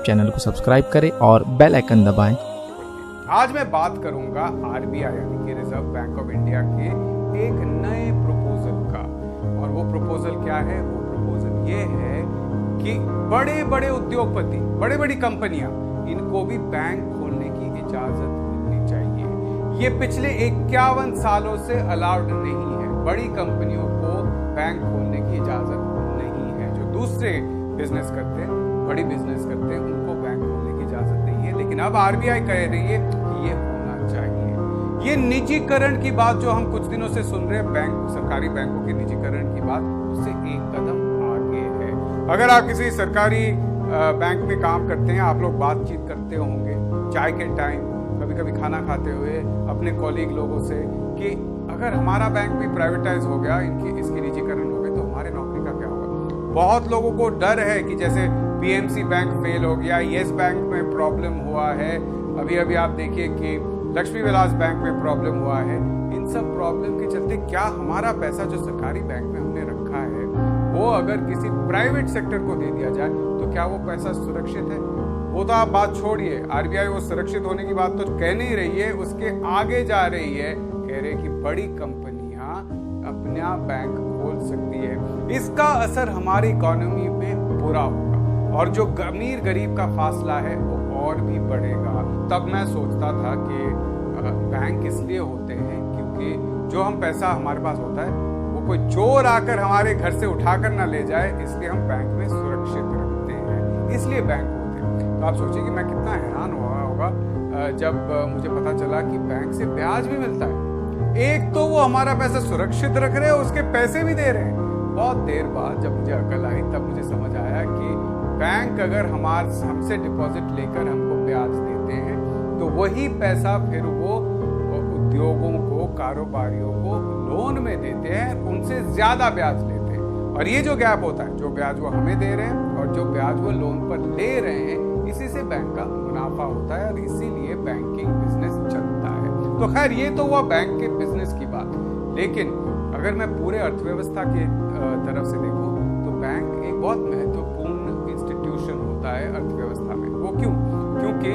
Channel को subscribe करें और बेल आइकन दबाएं। आज मैं बात करूंगा आरबीआई यानी कि रिजर्व बैंक ऑफ इंडिया के एक नए प्रपोजल का। और वो प्रपोजल क्या है? वो प्रपोजल ये है कि बड़े बड़े उद्योगपति, बड़े बड़ी कंपनियां, इनको भी बैंक खोलने की इजाजत मिलनी चाहिए। ये पिछले 51 सालों से अलाउड नहीं है। बड़ी कंपनियों को बैंक खोलने की इजाजत नहीं है। जो दूसरे बिजनेस करते हैं, बड़ी बिजनेस करते हैं, उनको बैंक खोलने की इजाजत नहीं है। लेकिन अब आरबीआई कह रही है कि ये होना चाहिए। ये निजीकरण की बात जो हम कुछ दिनों से सुन रहे हैं, बैंक, सरकारी बैंकों के निजीकरण की बात, उससे एक कदम आगे है। अगर आप किसी सरकारी बैंक में काम करते हैं, आप लोग बातचीत करते होंगे चाय के टाइम, कभी कभी खाना खाते हुए अपने कॉलीग लोगों से कि अगर हमारा बैंक भी प्राइवेटाइज हो गया, इसकी निजीकरण हो गई, तो हमारे नौकरी का क्या होगा। बहुत लोगों को डर है कि जैसे पीएमसी बैंक फेल हो गया, येस बैंक में प्रॉब्लम हुआ है, अभी अभी आप देखिए कि लक्ष्मी विलास बैंक में प्रॉब्लम हुआ है। इन सब प्रॉब्लम के चलते क्या हमारा पैसा जो सरकारी बैंक में हमने रखा है, वो अगर किसी प्राइवेट सेक्टर को दे दिया जाए तो क्या वो पैसा सुरक्षित है? वो तो आप बात छोड़िए, आरबीआई वो सुरक्षित होने की बात तो कह नहीं रही है, उसके आगे जा रही है, कह रहे कि बड़ी कंपनियां अपना बैंक खोल सकती है। इसका असर हमारी इकोनॉमी पे बुरा होगा और जो अमीर गरीब का फासला है वो और भी बढ़ेगा। तब मैं सोचता था कि बैंक इसलिए होते हैं क्योंकि जो हम पैसा हमारे पास होता है वो कोई चोर आकर हमारे घर से उठाकर ना ले जाए, इसलिए हम बैंक में सुरक्षित रखते हैं, इसलिए बैंक होते हैं। तो आप सोचिए कि मैं कितना हैरान हुआ होगा जब मुझे पता चला कि बैंक से ब्याज भी मिलता है। एक तो वो हमारा पैसा सुरक्षित रख रहे हैं, उसके पैसे भी दे रहे हैं। बहुत देर बाद जब मुझे अकल आई तब मुझे समझ आया कि बैंक अगर हमसे डिपॉजिट लेकर हमको ब्याज देते हैं तो वही पैसा फिर वो उद्योगों को, कारोबारियों को लोन में देते हैं, उनसे ज्यादा ब्याज लेते हैं। और ये जो गैप होता है, जो ब्याज वो हमें दे रहे हैं और जो ब्याज वो लोन पर ले रहे हैं, इसी से बैंक का मुनाफा होता है और इसीलिए बैंकिंग बिजनेस चलता है। तो खैर ये तो हुआ बैंक के बिजनेस की बात। लेकिन अगर मैं पूरे अर्थव्यवस्था के तरफ से देखूं तो बैंक एक बहुत महत्वपूर्ण इंस्टीट्यूशन होता है अर्थव्यवस्था में। वो क्यों? क्योंकि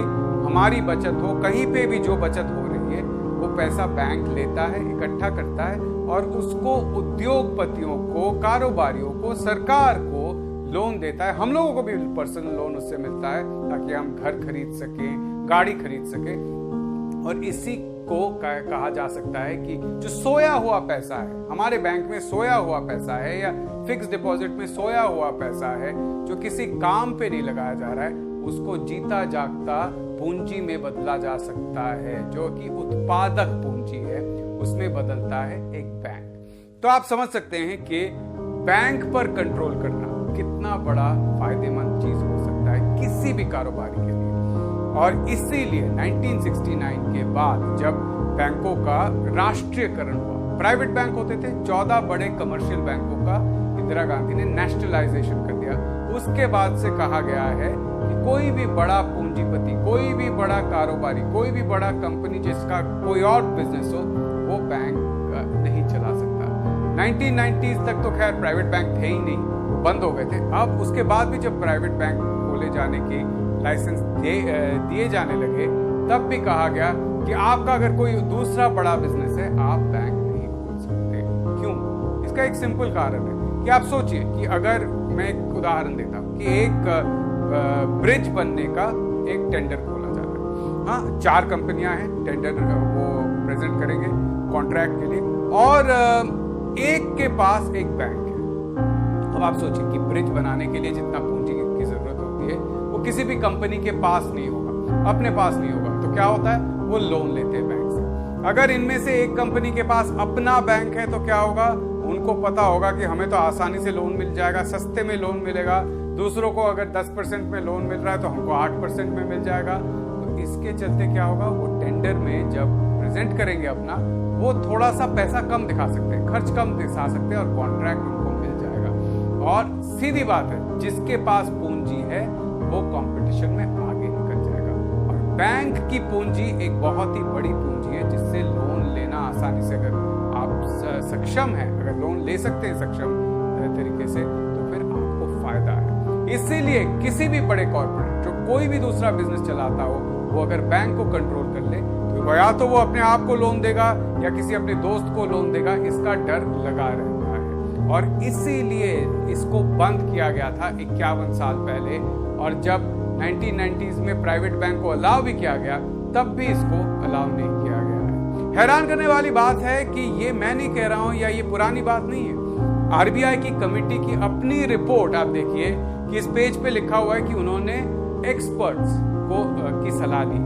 हमारी बचत हो, कहीं पे भी जो बचत हो रही है, वो पैसा बैंक लेता है, इकट्ठा करता है और उसको उद्योगपतियों को, कारोबारियों को, सरकार को लोन देता है। हम लोगों को भी पर्सनल लोन उससे मिलता है ताकि हम घर खरीद सकें, गाड़ी खरीद सकें। और इसी को कहा जा सकता है कि जो सोया हुआ पैसा है, हमारे बैंक में सोया हुआ पैसा है या फिक्स डिपॉजिट में सोया हुआ पैसा है, जो किसी काम पे नहीं लगाया जा रहा है, उसको जीता जागता पूंजी में बदला जा सकता है, जो कि उत्पादक पूंजी है, उसमें बदलता है एक बैंक। तो आप समझ सकते हैं कि बैंक पर कंट्रोल करना कितना बड़ा फायदेमंद चीज हो सकता है किसी भी कारोबारी के लिए। और इसीलिए 1969 के बाद जब बैंकों का राष्ट्रीयकरण हुआ, प्राइवेट बैंक होते थे, 14 बड़े कमर्शियल बैंकों का इंदिरा गांधी ने नेशनलाइजेशन कर दिया। उसके बाद से कहा गया है कि कोई भी बड़ा पूंजीपति, कोई भी बड़ा कारोबारी, कोई भी बड़ा कंपनी जिसका कोई और बिजनेस हो, वो बैंक नहीं चला सकता। 1990s तक तो खैर प्राइवेट बैंक थे ही नहीं, बंद हो गए थे। अब उसके बाद भी जब प्राइवेट बैंक खोले जाने की लाइसेंस दिए जाने लगे, तब भी कहा गया कि आपका अगर कोई दूसरा बड़ा बिजनेस है, आप बैंक नहीं खोल सकते। क्यों? इसका एक सिंपल कारण है कि आप सोचिए कि अगर मैं एक उदाहरण देता हूं कि एक ब्रिज बनने का एक टेंडर खोला जा रहा है। हाँ, 4 कंपनियां हैं, टेंडर वो प्रेजेंट करेंगे कॉन्ट्रैक्ट के लिए और एक के पास एक बैंक है। अब आप सोचिए कि ब्रिज बनाने के लिए जितना पूंजी की जरूरत होती है वो किसी भी कंपनी के पास नहीं होगा, अपने पास नहीं होगा, तो क्या होता है, वो लोन लेते हैं बैंक से। अगर इनमें से एक कंपनी के पास अपना बैंक है तो क्या होगा, उनको पता होगा कि हमें तो आसानी से लोन मिल जाएगा, सस्ते में लोन मिलेगा। दूसरों को अगर 10% में लोन मिल रहा है तो हमको 8% में मिल जाएगा। तो इसके चलते क्या होगा, वो टेंडर में जब प्रेजेंट करेंगे अपना, वो थोड़ा सा पैसा कम दिखा सकते हैं, खर्च कम दिखा सकते हैं और कॉन्ट्रैक्ट उनको मिल जाएगा। और सीधी बात है, जिसके पास पूंजी है वो कंपटीशन में आगे निकल जाएगा। और बैंक की पूंजी एक बहुत ही बड़ी पूंजी है जिससे लोन लेना आसानी से, अगर आप सक्षम हैं, अगर लोन ले सकते हैं सक्षम तरीके से, तो फिर आपको फायदा है। इसीलिए किसी भी बड़े कॉर्पोरेट जो कोई भी दूसरा बिजनेस चलाता हो, वो अगर बैंक को कंट्रोल कर ले तो या तो वो अपने आप को लोन देगा या किसी अपने दोस्त को लोन देगा, इसका डर लगा रहता है। और इसीलिए इसको बंद किया गया था 51 साल पहले, और जब 1990s में प्राइवेट बैंक को अलाउ भी किया गया तब भी इसको अलाउ नहीं किया गया है। हैरान करने वाली बात है कि ये मैं नहीं कह रहा हूं या ये पुरानी बात नहीं है। आरबीआई की कमेटी की अपनी रिपोर्ट आप देखिए कि इस पेज पे लिखा हुआ है कि उन्होंने एक्सपर्ट्स को की सलाह ली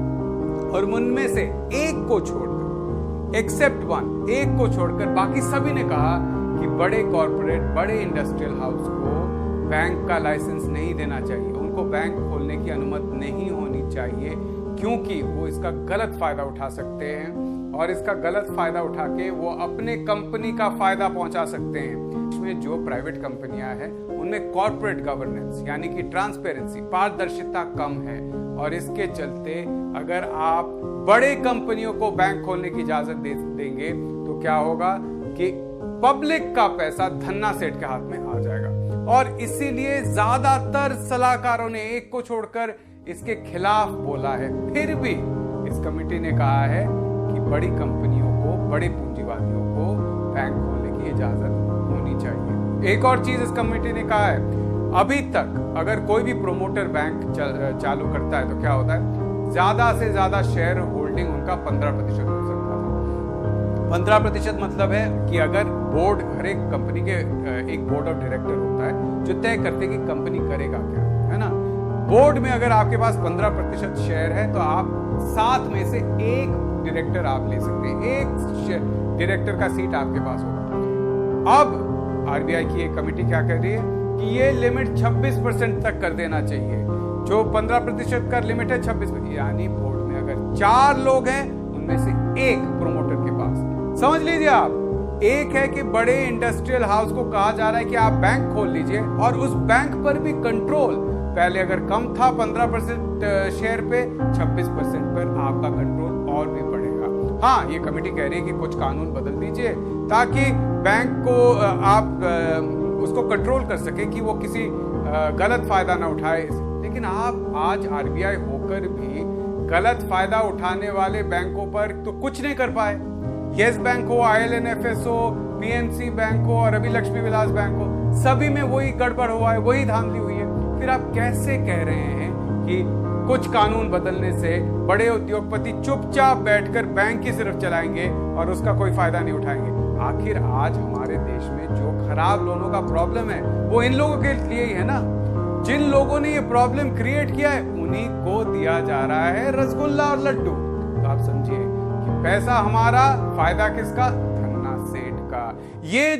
और उनमें से एक को छोड़कर, एक्सेप्ट वन, एक को छोड़कर बाकी सभी ने कहा कि बड़े कॉर्पोरेट, बड़े इंडस्ट्रियल हाउस को बैंक का लाइसेंस नहीं देना चाहिए, उनको बैंक खोलने की अनुमति नहीं होनी चाहिए, क्योंकि वो इसका गलत फायदा उठा सकते हैं और इसका गलत फायदा उठा के वो अपने कंपनी का फायदा पहुंचा सकते हैं। इसमें जो प्राइवेट कंपनियां हैं उनमें कॉर्पोरेट गवर्नेंस यानी कि ट्रांसपेरेंसी, पारदर्शिता कम है, और इसके चलते अगर आप बड़े कंपनियों को बैंक खोलने की इजाजत देंगे तो क्या होगा कि पब्लिक का पैसा धन्ना सेठ के हाथ में आ जाएगा। और इसीलिए ज्यादातर सलाहकारों ने, एक को छोड़कर, इसके खिलाफ बोला है। फिर भी इस कमेटी ने कहा है कि बड़ी कंपनियों को, बड़े पूंजीवादियों को बैंक खोलने की इजाजत होनी चाहिए। एक और चीज इस कमेटी ने कहा है, अभी तक अगर कोई भी प्रोमोटर बैंक चालू करता है तो क्या होता है, ज्यादा से ज्यादा शेयर होल्डिंग उनका 15% हो सकता है। 15% मतलब है कि अगर बोर्ड, हर एक कंपनी के एक बोर्ड ऑफ डायरेक्टर होता है जो तय करते कि कंपनी करेगा क्या, है ना। बोर्ड में अगर आपके पास 15% शेयर है तो आप 7 में से एक डायरेक्टर आप ले सकते हैं, एक डायरेक्टर का सीट आपके पास होगा। अब आरबीआई की एक कमेटी क्या कर रही है कि ये लिमिट 26% तक कर देना चाहिए। जो 15% का लिमिट है 26%, यानी बोर्ड में अगर 4 लोग हैं उनमें से एक प्रोमोटर के पास, समझ लीजिए आप, एक है कि बड़े इंडस्ट्रियल हाउस को कहा जा रहा है कि आप बैंक खोल लीजिए और उस बैंक पर भी कंट्रोल, पहले अगर कम था 15% शेयर पे, 26% पर आपका कंट्रोल और भी बढ़ेगा। हाँ, ये कमेटी कह रही है कि कुछ कानून बदल दीजिए ताकि बैंक को आप उसको कंट्रोल कर सके कि वो किसी गलत फायदा ना उठाए। लेकिन आप आज आरबीआई होकर भी गलत फायदा उठाने वाले बैंकों पर तो कुछ नहीं कर पाए। येस बैंक हो, IL&FS हो, PNC बैंक हो और अभी लक्ष्मी विलास बैंक हो, सभी में वही गड़बड़ हुआ है, वही धांधली हुई है। फिर आप कैसे कह रहे हैं कि कुछ कानून बदलने से बड़े उद्योगपति चुपचाप बैठकर बैंक ही सिर्फ चलाएंगे और उसका कोई फायदा नहीं उठाएंगे? आखिर आज हमारे देश में जो खराब लोनों का प्रॉब्लम है वो इन लोगों के लिए ही है ना। जिन लोगों ने ये प्रॉब्लम क्रिएट किया है उन्हीं को दिया जा रहा है रसगुल्ला और लड्डू। तो आप समझिए कि पैसा हमारा, फायदा किसका? धन्ना सेठ का। ये